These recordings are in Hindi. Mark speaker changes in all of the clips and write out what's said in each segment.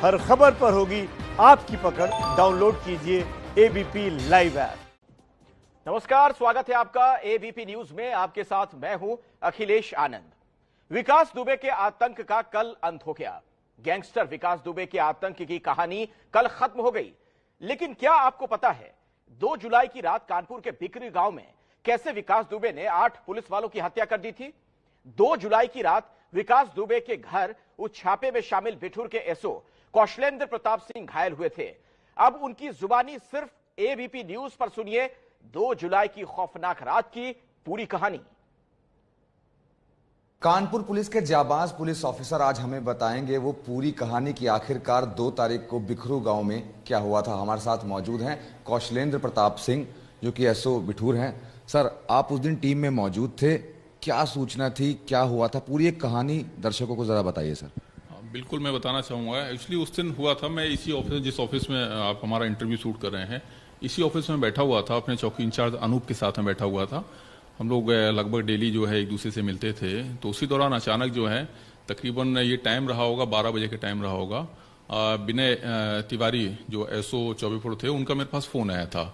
Speaker 1: हर खबर पर होगी आपकी पकड़। डाउनलोड कीजिए एबीपी लाइव ऐप।
Speaker 2: नमस्कार, स्वागत है आपका एबीपी न्यूज में। आपके साथ मैं हूं अखिलेश आनंद। विकास दुबे के आतंक का कल अंत हो गया। गैंगस्टर विकास दुबे के आतंक की कहानी कल खत्म हो गई। लेकिन क्या आपको पता है 2 जुलाई की रात कानपुर के बिकरी गांव में कैसे विकास दुबे ने 8 पुलिस वालों की हत्या कर दी थी? 2 जुलाई की रात विकास दुबे के घर उस छापे में शामिल बिठूर के एसओ कौशलेंद्र प्रताप सिंह घायल हुए थे। अब उनकी जुबानी सिर्फ एबीपी न्यूज पर सुनिए 2 जुलाई की खौफनाक रात की पूरी कहानी।
Speaker 3: कानपुर पुलिस के जाबाज पुलिस ऑफिसर आज हमें बताएंगे वो पूरी कहानी की आखिरकार 2 तारीख को बिखरू गांव में क्या हुआ था। हमारे साथ मौजूद हैं कौशलेंद्र प्रताप सिंह जो कि एसओ बिठूर हैं। सर, आप उस दिन टीम में मौजूद थे, क्या सूचना थी, क्या हुआ था, पूरी एक कहानी दर्शकों को जरा बताइए सर।
Speaker 4: बिल्कुल, मैं बताना चाहूँगा। एक्चुअली उस दिन हुआ था, मैं इसी ऑफिस जिस ऑफिस में आप हमारा इंटरव्यू शूट कर रहे हैं, इसी ऑफिस में बैठा हुआ था, अपने चौकी इंचार्ज अनूप के साथ में बैठा हुआ था। हम लोग लगभग डेली जो है एक दूसरे से मिलते थे। तो उसी दौरान अचानक जो है तकरीबन ये टाइम रहा होगा 12 बजे का टाइम रहा होगा, विनय तिवारी जो एसओ चौबीपुर थे, उनका मेरे पास फ़ोन आया था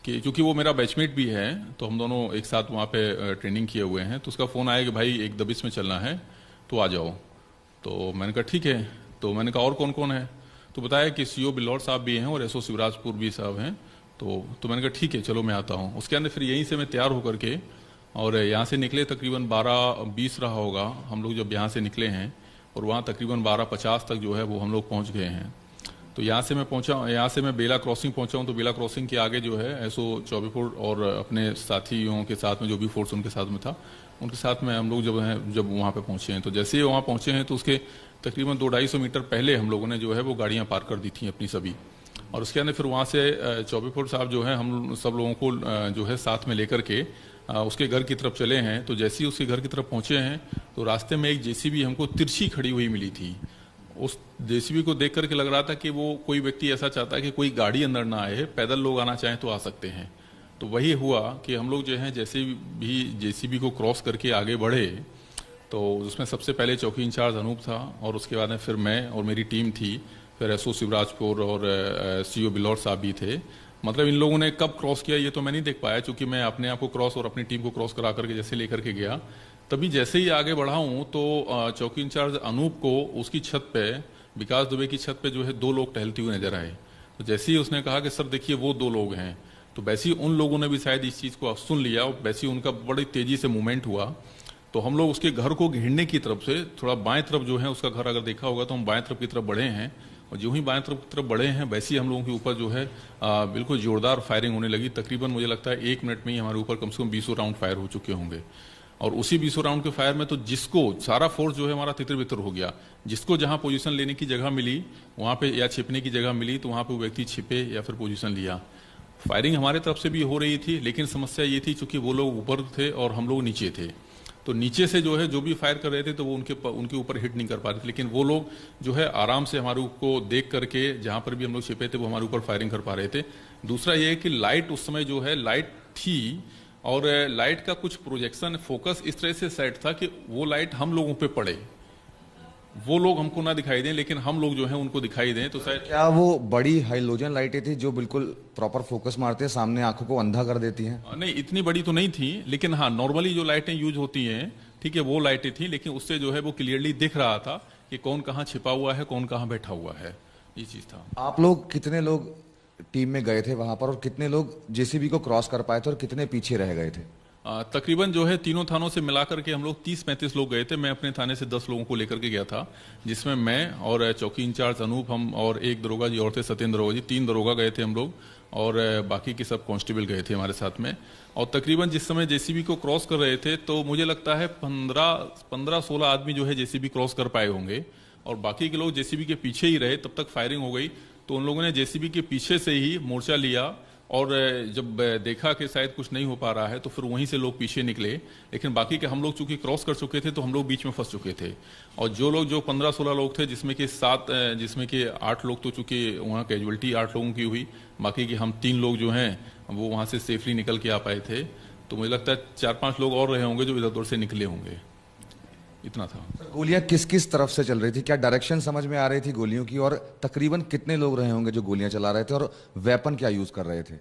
Speaker 4: कि चूंकि वो मेरा बैचमेट भी है तो हम दोनों एक साथ वहाँ पे ट्रेनिंग किए हुए हैं। तो उसका फ़ोन आया कि भाई एक दबिश में चलना है तो आ जाओ। तो मैंने कहा ठीक है। तो मैंने कहा और कौन कौन है? तो बताया कि सीओ बिल्लौर साहब भी हैं और एसओ शिवराजपुर भी साहब हैं। तो मैंने कहा ठीक है, चलो मैं आता हूँ। उसके अंदर फिर यहीं से मैं तैयार होकर के और यहाँ से निकले, तकरीबन 12:20 रहा होगा हम लोग जब यहाँ से निकले हैं, और वहाँ तकरीबन 12:50 तक जो है वो हम लोग पहुँच गए हैं। तो यहाँ से मैं पहुँचा, यहाँ से मैं बेला क्रॉसिंग पहुँचा हूँ। तो बेला क्रॉसिंग के आगे जो है एसओ चौबीपुर और अपने साथियों के साथ में जो भी फोर्स उनके साथ में था, उनके साथ में हम लोग जब वहाँ पे पहुँचे हैं, तो जैसे ही वहाँ पहुँचे हैं तो उसके तकरीबन 200-250 मीटर पहले हम लोगों ने जो है वो गाड़ियाँ पार्क कर दी थी अपनी सभी। और उसके अंदर फिर वहाँ से चौबीपुर साहब जो है हम सब लोगों को जो है साथ में लेकर के उसके घर की तरफ चले हैं। तो जैसे ही उसके घर की तरफ पहुँचे हैं तो रास्ते में एक जेसीबी हमको तिरछी खड़ी हुई मिली थी। उस जेसीबी को देख करके लग रहा था कि वो कोई व्यक्ति ऐसा चाहता है कि कोई गाड़ी अंदर ना आए, पैदल लोग आना चाहें तो आ सकते हैं। तो वही हुआ कि हम लोग जो है जैसे भी जेसीबी को क्रॉस करके आगे बढ़े तो उसमें सबसे पहले चौकी इंचार्ज अनूप था और उसके बाद में फिर मैं और मेरी टीम थी, फिर एसओ शिवराजपुर और सीओ बिल्लौर साहब भी थे। मतलब इन लोगों ने कब क्रॉस किया ये तो मैं नहीं देख पाया, चूंकि मैं अपने आप को क्रॉस और अपनी टीम को क्रॉस करा करके जैसे लेकर के गया, तभी जैसे ही आगे बढ़ा हूँ तो चौकी इंचार्ज अनूप को उसकी छत पे, विकास दुबे की छत पे जो है 2 लोग टहलते हुए नजर आए। तो जैसे ही उसने कहा कि सर देखिए वो 2 लोग हैं, तो वैसे ही उन लोगों ने भी शायद इस चीज़ को सुन लिया और वैसे ही उनका बड़ी तेजी से मूवमेंट हुआ। तो हम लोग उसके घर को घेरने की तरफ से थोड़ा बाएं तरफ जो है उसका घर अगर देखा होगा तो हम बाएं तरफ की तरफ बढ़े हैं, और जो ही बाएं तरफ बढ़े हैं वैसे ही हम लोगों के ऊपर जो है बिल्कुल जोरदार फायरिंग होने लगी। तकरीबन मुझे लगता है 1 मिनट में ही हमारे ऊपर कम से कम 20 राउंड फायर हो चुके होंगे। और उसी 20 राउंड के फायर में तो जिसको सारा फोर्स जो है हमारा तितर बितर हो गया। जिसको जहां पोजीशन लेने की जगह मिली वहां पे या छिपने की जगह मिली तो वहां पे वो व्यक्ति छिपे या फिर पोजीशन लिया। फायरिंग हमारे तरफ से भी हो रही थी, लेकिन समस्या ये थी चूंकि वो लोग ऊपर थे और हम लोग नीचे थे, तो नीचे से जो है जो भी फायर कर रहे थे तो वो उनके ऊपर हिट नहीं कर पा रहे थे। लेकिन वो लोग जो है आराम से हमारे को देख करके जहां पर भी हम लोग छिपे थे वो हमारे ऊपर फायरिंग कर पा रहे थे। दूसरा ये है कि लाइट उस समय जो है लाइट थी और लाइट का कुछ प्रोजेक्शन फोकस इस तरह से सेट था कि वो लाइट हम लोगों पे पड़े, वो लोग हमको ना दिखाई दें लेकिन हम लोग जो हैं उनको दिखाई दें। तो शायद
Speaker 3: क्या वो बड़ी हाइलोजन लाइटें थी जो बिल्कुल प्रॉपर फोकस मारते हैं, सामने आंखों को अंधा कर देती हैं?
Speaker 4: नहीं, इतनी बड़ी तो नहीं थी, लेकिन हाँ नॉर्मली जो लाइटें यूज होती हैं, ठीक है, वो लाइटें थी, लेकिन उससे जो है वो क्लियरली दिख रहा था कि कौन कहाँ छिपा हुआ है, कौन कहाँ बैठा हुआ है, ये चीज था।
Speaker 3: आप लोग कितने लोग टीम में गए थे वहां पर और कितने लोग जेसीबी को क्रॉस कर पाए थे और कितने पीछे रह गए थे?
Speaker 4: तकरीबन जो है तीनों थानों से मिलाकर के हम लोग 30-35 लोग गए थे। मैं अपने थाने से 10 लोगों को लेकर के गया था, जिसमें मैं और चौकी इंचार्ज अनूप, हम और एक दरोगा जी और थे सत्येंद्र दरोगा जी, 3 दरोगा गए थे हम लोग, और बाकी के सब कांस्टेबल गए थे हमारे साथ में। और तकरीबन जिस समय जेसीबी को क्रॉस कर रहे थे तो मुझे लगता है 15-16 आदमी जो है जेसीबी क्रॉस कर पाए होंगे, और बाकी के लोग जेसीबी के पीछे ही रहे। तब तक फायरिंग हो गई तो उन लोगों ने जेसीबी के पीछे से ही मोर्चा लिया, और जब देखा कि शायद कुछ नहीं हो पा रहा है तो फिर वहीं से लोग पीछे निकले। लेकिन बाकी के हम लोग चूंकि क्रॉस कर चुके थे तो हम लोग बीच में फंस चुके थे, और जो 15-16 लोग थे जिसमें कि 8 लोग तो चूंकि वहाँ कैजुअलिटी 8 लोगों की हुई, बाकी के हम 3 लोग जो हैं वो वहाँ से सेफली निकल के आ पाए थे। तो मुझे लगता है 4-5 लोग और रहे होंगे जो इधर उधर से निकले होंगे। इतना था।
Speaker 3: गोलियां किस किस तरफ से चल रही थी, क्या डायरेक्शन समझ में आ रही थी गोलियों की, और तकरीबन कितने लोग रहे होंगे जो गोलियां चला रहे थे, और वेपन क्या यूज कर रहे थे?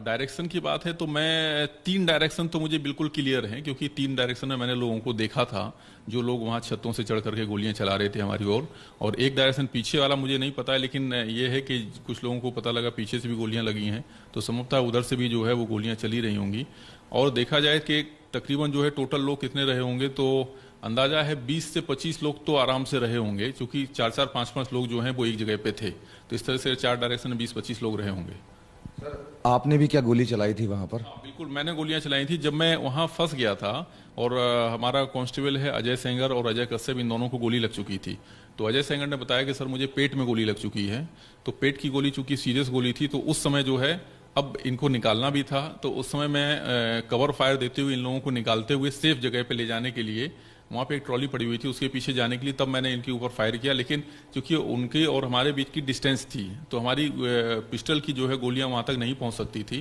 Speaker 4: डायरेक्शन की बात है तो मैं 3 डायरेक्शन तो मुझे बिल्कुल क्लियर हैं, क्योंकि 3 डायरेक्शन में मैंने लोगों को देखा था, जो लोग वहां छतों से चढ़ करके गोलियां चला रहे थे हमारी ओर। और एक डायरेक्शन पीछे वाला मुझे नहीं पता है, लेकिन ये है कि कुछ लोगों को पता लगा पीछे से भी गोलियां लगी हैं, तो संभवतः उधर से भी जो है वो गोलियां चली रही होंगी। और देखा जाए कि तकरीबन जो है टोटल लोग कितने रहे होंगे, तो अंदाजा है 20 से 25 लोग तो आराम से रहे होंगे, क्योंकि 4-4, 5-5 लोग जो हैं वो एक जगह पे थे, तो इस तरह से 4 डायरेक्शन में 20-25 लोग रहे होंगे।
Speaker 3: आपने भी क्या गोली चलाई थी वहां पर?
Speaker 4: बिल्कुल, मैंने गोलियां चलाई थी। जब मैं वहां फंस गया था और हमारा कांस्टेबल है अजय सेंगर और अजय कश्यप, इन दोनों को गोली लग चुकी थी। तो अजय सेंगर ने बताया कि सर मुझे पेट में गोली लग चुकी है। तो पेट की गोली चूंकि सीरियस गोली थी, तो उस समय जो है अब इनको निकालना भी था, तो उस समय मैं कवर फायर देते हुए इन लोगों को निकालते हुए सेफ जगह पे ले जाने के लिए, वहाँ पे एक ट्रॉली पड़ी हुई थी उसके पीछे जाने के लिए, तब मैंने इनके ऊपर फायर किया। लेकिन क्योंकि उनके और हमारे बीच की डिस्टेंस थी, तो हमारी पिस्टल की जो है गोलियां वहाँ तक नहीं पहुँच सकती थी।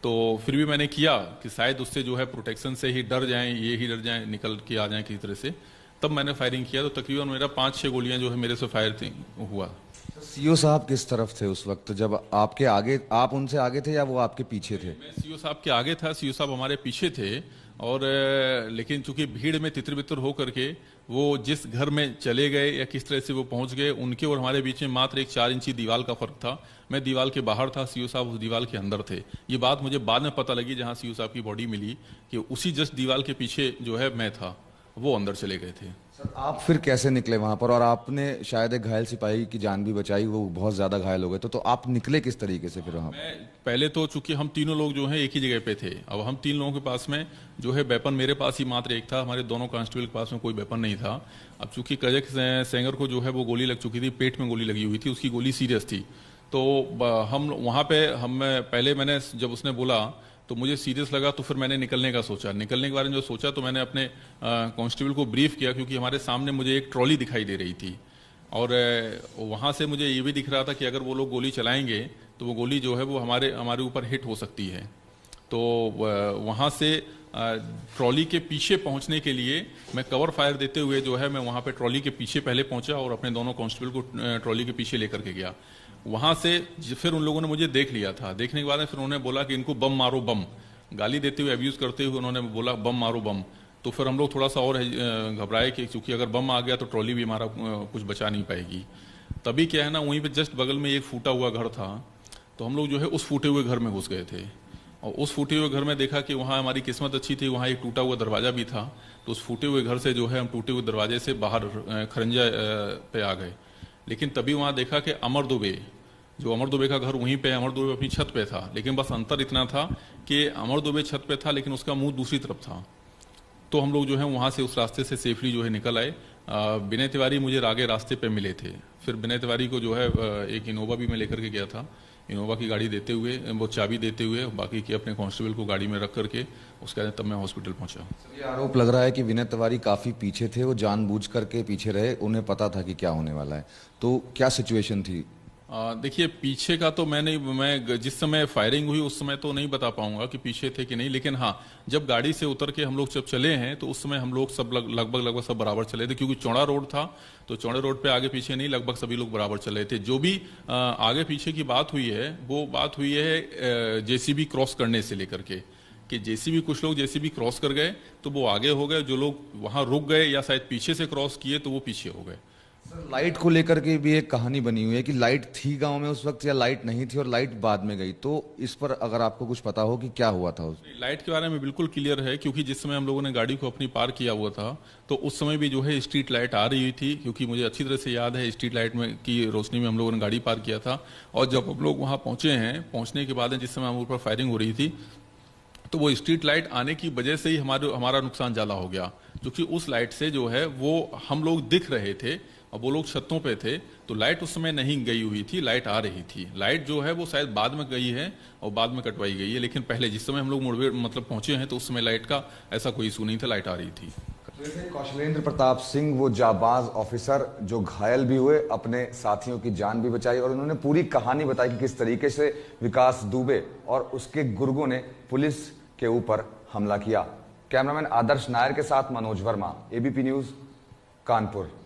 Speaker 4: तो फिर भी मैंने किया कि शायद उससे जो है प्रोटेक्शन से ही डर जाएं, ये ही डर जाएं, निकल के आ जाएं किसी तरह से, तब मैंने फायरिंग किया। तो तकरीबन मेरा 5-6 गोलियां जो है मेरे से फायर हुआ।
Speaker 3: सीओ साहब किस तरफ थे उस वक्त जब आपके आगे, आप उनसे आगे थे या वो आपके पीछे थे?
Speaker 4: मैं सीओ साहब के आगे था, सीओ साहब हमारे पीछे थे। और लेकिन चूंकि भीड़ में तितर बितर होकर के वो जिस घर में चले गए या किस तरह से वो पहुंच गए, उनके और हमारे बीच में मात्र एक 4 इंची दीवार का फर्क था। मैं दीवार के बाहर था, सीओ साहब उस दीवार के अंदर थे। ये बात मुझे बाद में पता लगी जहां सीओ साहब की बॉडी मिली, कि उसी जस्ट दीवार के पीछे जो है मैं था, वो अंदर चले गए थे।
Speaker 3: सर आप फिर कैसे निकले वहां पर, और आपने शायद एक घायल सिपाही की जान भी बचाई, वो बहुत ज्यादा घायल हो गए, तो आप निकले किस तरीके से फिर वहां?
Speaker 4: मैं पहले तो चूंकि हम तीनों लोग जो हैं एक ही जगह पे थे, अब हम 3 लोगों के पास में जो है वेपन, मेरे पास ही मात्र एक था, हमारे दोनों कांस्टेबल के पास में कोई वेपन नहीं था। अब चूंकि अजय सेंगर को जो है वो गोली लग चुकी थी, पेट में गोली लगी हुई थी, उसकी गोली सीरियस थी। तो हम वहां पे मैंने जब उसने बोला तो मुझे सीरियस लगा, तो फिर मैंने निकलने का सोचा। निकलने के बारे में जो सोचा, तो मैंने अपने कांस्टेबल को ब्रीफ किया, क्योंकि हमारे सामने मुझे एक ट्रॉली दिखाई दे रही थी, और वहां से मुझे ये भी दिख रहा था कि अगर वो लोग गोली चलाएंगे तो वो गोली जो है वो हमारे ऊपर हिट हो सकती है। तो वहां से ट्रॉली के पीछे पहुंचने के लिए मैं कवर फायर देते हुए जो है मैं वहां पे ट्रॉली के पीछे पहले पहुंचा और अपने दोनों कांस्टेबल को ट्रॉली के पीछे लेकर के गया। वहां से फिर उन लोगों ने मुझे देख लिया था। देखने के बाद फिर उन्होंने बोला कि इनको बम मारो, बम गाली देते हुए, अब्यूज करते हुए उन्होंने बोला बम मारो, बम। तो फिर हम लोग थोड़ा सा और घबराए कि चूंकि अगर बम आ गया तो ट्रॉली भी हमारा कुछ बचा नहीं पाएगी। तभी क्या है ना, वहीं पे जस्ट बगल में एक फूटा हुआ घर था, तो हम लोग जो है उस फूटे हुए घर में घुस गए थे। और उस फूटे हुए घर में देखा कि वहाँ हमारी किस्मत अच्छी थी, वहाँ एक टूटा हुआ दरवाजा भी था। तो उस फूटे हुए घर से जो है हम टूटे हुए दरवाजे से बाहर खरंजा पे आ गए। लेकिन तभी वहाँ देखा कि अमर दुबे का घर वहीं पे, अमर दुबे अपनी छत पे था, लेकिन बस अंतर इतना था कि अमर दुबे छत पे था लेकिन उसका मुंह दूसरी तरफ था। तो हम लोग जो है वहां से उस रास्ते से सेफली जो है निकल आए। विनय तिवारी मुझे आगे रास्ते पे मिले थे। फिर विनय तिवारी को जो है एक इनोवा भी मैं लेकर के गया था। इनोवा की गाड़ी देते हुए, वो चाबी देते हुए, बाकी के अपने कांस्टेबल को गाड़ी में रख करके उसके बाद तब मैं हॉस्पिटल पहुंचा।
Speaker 3: ये आरोप लग रहा है कि विनय तिवारी काफी पीछे थे, वो जानबूझ करके पीछे रहे, उन्हें पता था कि क्या होने वाला है। तो क्या सिचुएशन थी?
Speaker 4: देखिए, पीछे का तो मैं जिस समय फायरिंग हुई उस समय तो नहीं बता पाऊंगा कि पीछे थे कि नहीं, लेकिन हाँ, जब गाड़ी से उतर के हम लोग जब चले हैं तो उस समय हम लोग सब लगभग सब बराबर चले थे, क्योंकि चौड़ा रोड था। तो चौड़े रोड पे आगे पीछे नहीं, लगभग सभी लोग बराबर चले थे। जो भी आगे पीछे की बात हुई है वो बात हुई है जेसीबी क्रॉस करने से लेकर के, कि जेसीबी, कुछ लोग जेसीबी क्रॉस कर गए तो वो आगे हो गए, जो लोग वहां रुक गए या शायद पीछे से क्रॉस किए तो वो पीछे हो गए।
Speaker 3: लाइट को लेकर के भी एक कहानी बनी हुई है कि लाइट थी गांव में उस वक्त या लाइट नहीं थी और लाइट बाद में गई, तो इस पर अगर आपको कुछ पता हो कि क्या हुआ था उस
Speaker 4: लाइट के बारे में बिल्कुल क्लियर है, क्योंकि जिस समय हम लोगों ने गाड़ी को अपनी पार किया हुआ था तो उस समय भी जो है स्ट्रीट लाइट आ रही थी, क्योंकि मुझे अच्छी तरह से याद है स्ट्रीट लाइट में की रोशनी में हम लोगों ने गाड़ी पार किया था। और जब हम लोग वहां पहुंचे हैं, पहुंचने के बाद जिस समय हम ऊपर फायरिंग हो रही थी तो वो स्ट्रीट लाइट आने की वजह से ही हमारा नुकसान ज्यादा हो गया, क्योंकि उस लाइट से जो है वो हम लोग दिख रहे थे और वो लोग छतों पे थे। तो लाइट उस समय नहीं गई हुई थी, लाइट आ रही थी। लाइट जो है वो शायद बाद में गई है और बाद में कटवाई गई है, लेकिन पहले जिस समय हम लोग मुठभेड़ पहुंचे हैं तो उस समय लाइट का ऐसा कोई इशू नहीं था, लाइट आ रही थी।
Speaker 3: कौशलेंद्र प्रताप सिंह वो जाबाज ऑफिसर जो घायल भी हुए, अपने साथियों की जान भी बचाई, और उन्होंने पूरी कहानी बताई कि किस तरीके से विकास दुबे और उसके गुर्गों ने पुलिस के ऊपर हमला किया। कैमरामैन आदर्श नायर के साथ मनोज वर्मा, एबीपी न्यूज, कानपुर।